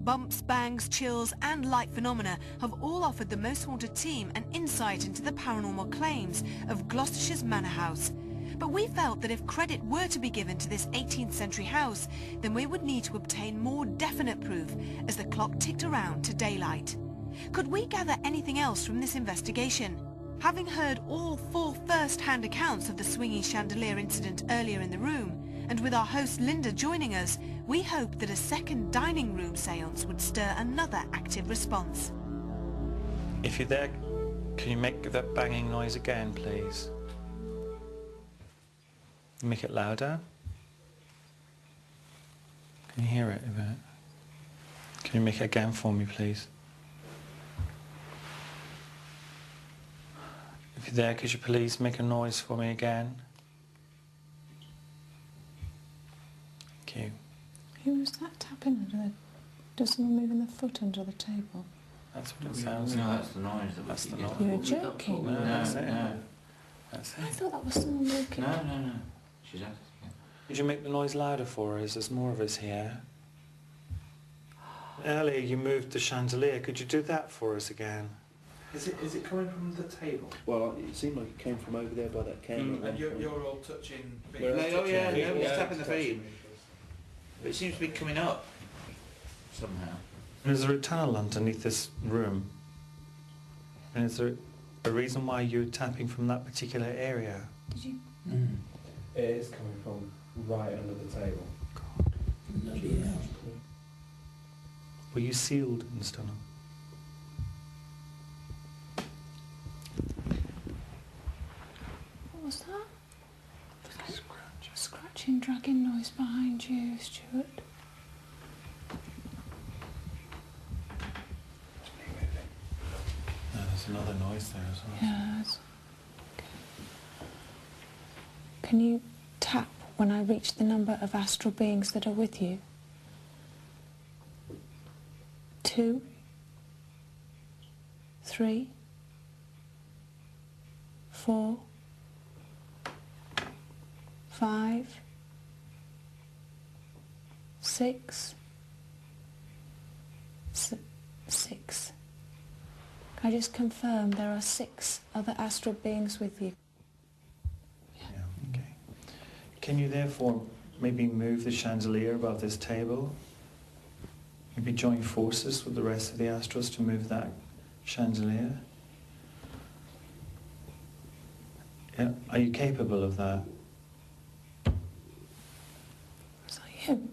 Bumps, bangs, chills and light phenomena have all offered the Most Haunted team an insight into the paranormal claims of Gloucestershire's Manor House. But we felt that if credit were to be given to this 18th century house, then we would need to obtain more definite proof as the clock ticked around to daylight. Could we gather anything else from this investigation? Having heard all 4 first-hand accounts of the swinging chandelier incident earlier in the room, and with our host Linda joining us, we hoped that a second dining room séance would stir another active response. If you're there, can you make that banging noise again, please? Make it louder. Can you hear it a bit? Can you make it again for me, please? If you're there, could you please make a noise for me again? Thank you. Who was that tapping under the... Does someone moving their foot under the table? That's what it sounds No, like. that's the noise. That's the noise. You were joking? No, that's it. No. That's I it. thought that was someone walking. No. She's at it again. Could you make the noise louder for us? There's more of us here. Earlier you moved the chandelier. Could you do that for us again? Is it coming from the table? Well, it seemed like it came from over there by that camera. And you're all touching... Oh yeah, feet. no, tapping the feet. But it seems to be coming up somehow. There's a tunnel underneath this room. And is there a reason why you're tapping from that particular area? Did you... It is coming from right under the table. Bloody hell. Were you sealed in this tunnel? What was that? Scratching, dragging noise behind you, Stuart. No, there's another noise there as well. Yes. Okay. Can you tap when I reach the number of astral beings that are with you? 2, 3, 4, 5, 6, 6. Can I just confirm there are 6 other astral beings with you? Yeah, okay. Can you therefore maybe move the chandelier above this table? Maybe join forces with the rest of the astrals to move that chandelier? Yeah, are you capable of that? Is that you?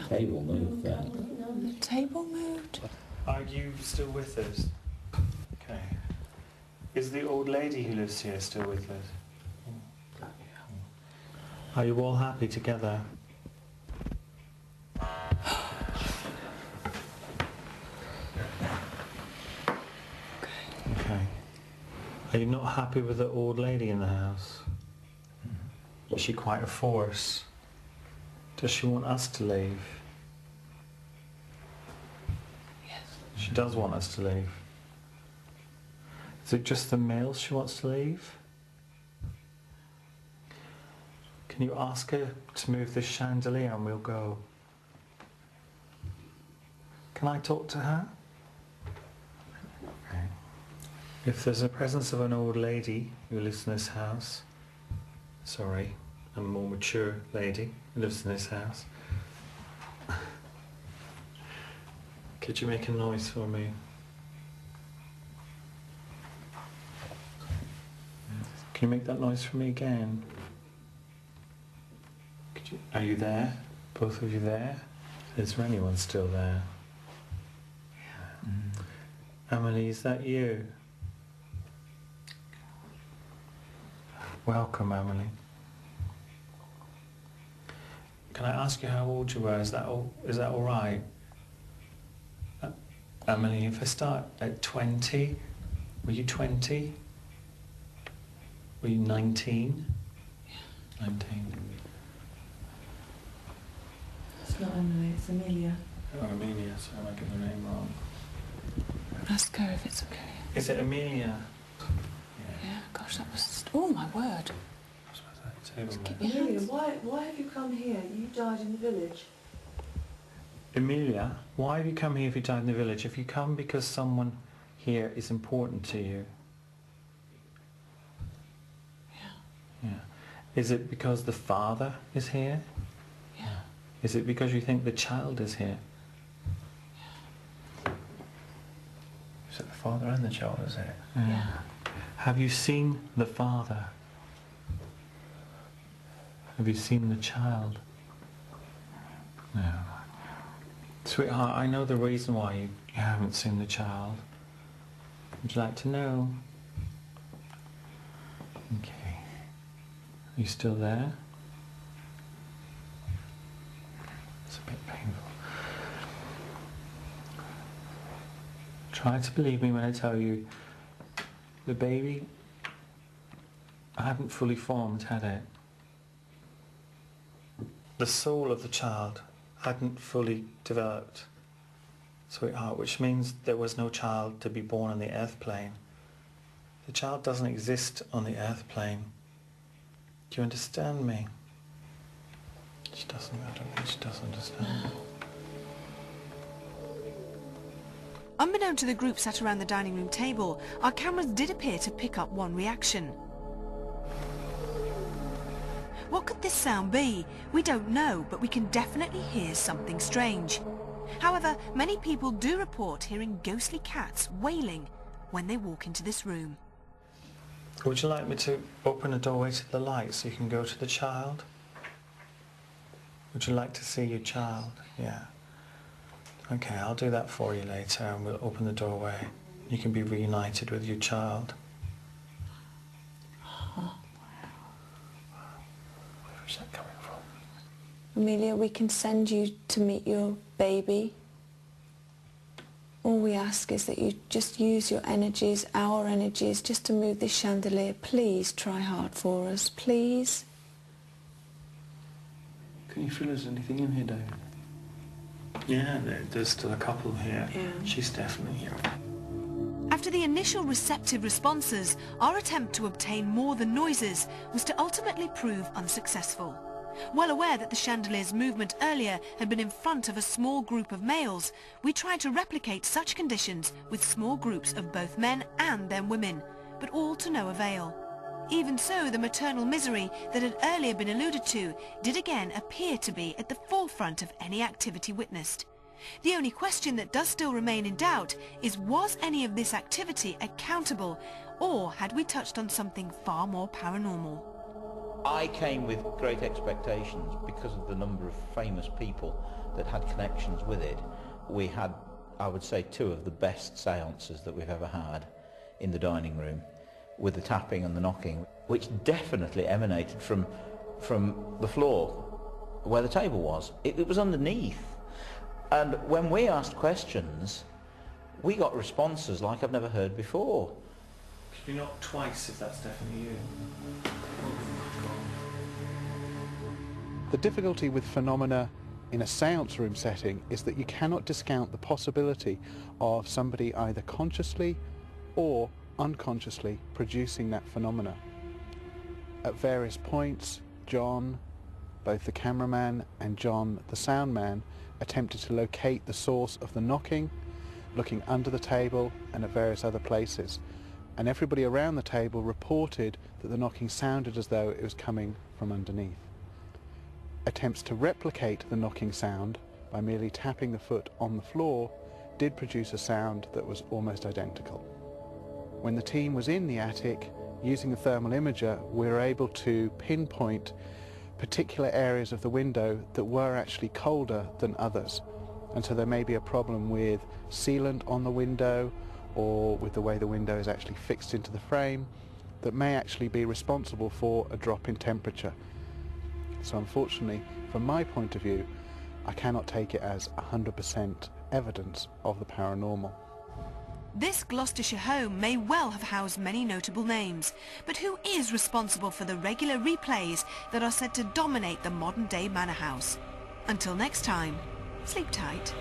Table moved that. The table moved? Are you still with us? Okay. Is the old lady who lives here still with us? Are you all happy together? Okay. Are you not happy with the old lady in the house? Is she quite a force? Does she want us to leave? Yes. She does want us to leave. Is it just the males she wants to leave? Can you ask her to move this chandelier and we'll go? Can I talk to her? Okay. If there's a presence of an old lady who lives in this house, sorry, a more mature lady who lives in this house, could you make a noise for me? Can you make that noise for me again? Are you there? Both of you there? Is there anyone still there? Emily, is that you? Welcome, Emily. Can I ask you how old you were? Is that all right? Emily, if I start at 20, were you 20? Were you 19? Yeah. 19. It's not Emily, it's Amelia. Oh, Amelia, sorry, I might get the name wrong. Ask her if it's okay. Is it Amelia? Yeah, gosh, that was... Oh, my word. Amelia, why have you come here? You died in the village. Emilia, why have you come here if you died in the village? If you come because someone here is important to you? Yeah. Is it because the father is here? Yeah. Is it because you think the child is here? Is it the father and the child, is it? Yeah. Have you seen the father? Have you seen the child? No. Sweetheart, I know the reason why you haven't seen the child. Would you like to know? Okay. Are you still there? It's a bit painful. Try to believe me when I tell you the baby hadn't fully formed, had it? The soul of the child hadn't fully developed, sweetheart, which means there was no child to be born on the earth plane. The child doesn't exist on the earth plane. Do you understand me? She doesn't, I don't think she does understand. Unbeknown to the group sat around the dining room table, our cameras did appear to pick up one reaction. What could this sound be? We don't know, but we can definitely hear something strange. However, many people do report hearing ghostly cats wailing when they walk into this room. Would you like me to open the doorway to the light so you can go to the child? Would you like to see your child? Yeah. Okay, I'll do that for you later and we'll open the doorway. You can be reunited with your child. Where's that coming from? Amelia, we can send you to meet your baby. All we ask is that you just use your energies, our energies, just to move this chandelier. Please try hard for us, please. Can you feel there's anything in here, David? Yeah, there's still a couple here. Yeah. She's definitely here. After the initial receptive responses, our attempt to obtain more than noises was to ultimately prove unsuccessful. Well aware that the chandelier's movement earlier had been in front of a small group of males, we tried to replicate such conditions with small groups of both men and then women, but all to no avail. Even so, the maternal misery that had earlier been alluded to did again appear to be at the forefront of any activity witnessed. The only question that does still remain in doubt is, was any of this activity accountable, or had we touched on something far more paranormal? I came with great expectations because of the number of famous people that had connections with it. We had, I would say, two of the best seances that we've ever had in the dining room, with the tapping and the knocking, which definitely emanated from the floor where the table was. It was underneath. And when we asked questions, we got responses like I've never heard before. Could you knock twice if that's definitely you? The difficulty with phenomena in a séance room setting is that you cannot discount the possibility of somebody either consciously or unconsciously producing that phenomena. At various points, John, both the cameraman and John, the sound man, attempted to locate the source of the knocking, looking under the table and at various other places. And everybody around the table reported that the knocking sounded as though it was coming from underneath. Attempts to replicate the knocking sound by merely tapping the foot on the floor did produce a sound that was almost identical. When the team was in the attic, using the thermal imager, we were able to pinpoint particular areas of the window that were actually colder than others. And so there may be a problem with sealant on the window or with the way the window is actually fixed into the frame that may actually be responsible for a drop in temperature. So unfortunately, from my point of view, I cannot take it as 100% evidence of the paranormal. This Gloucestershire home may well have housed many notable names, but who is responsible for the regular replays that are said to dominate the modern-day manor house? Until next time, sleep tight.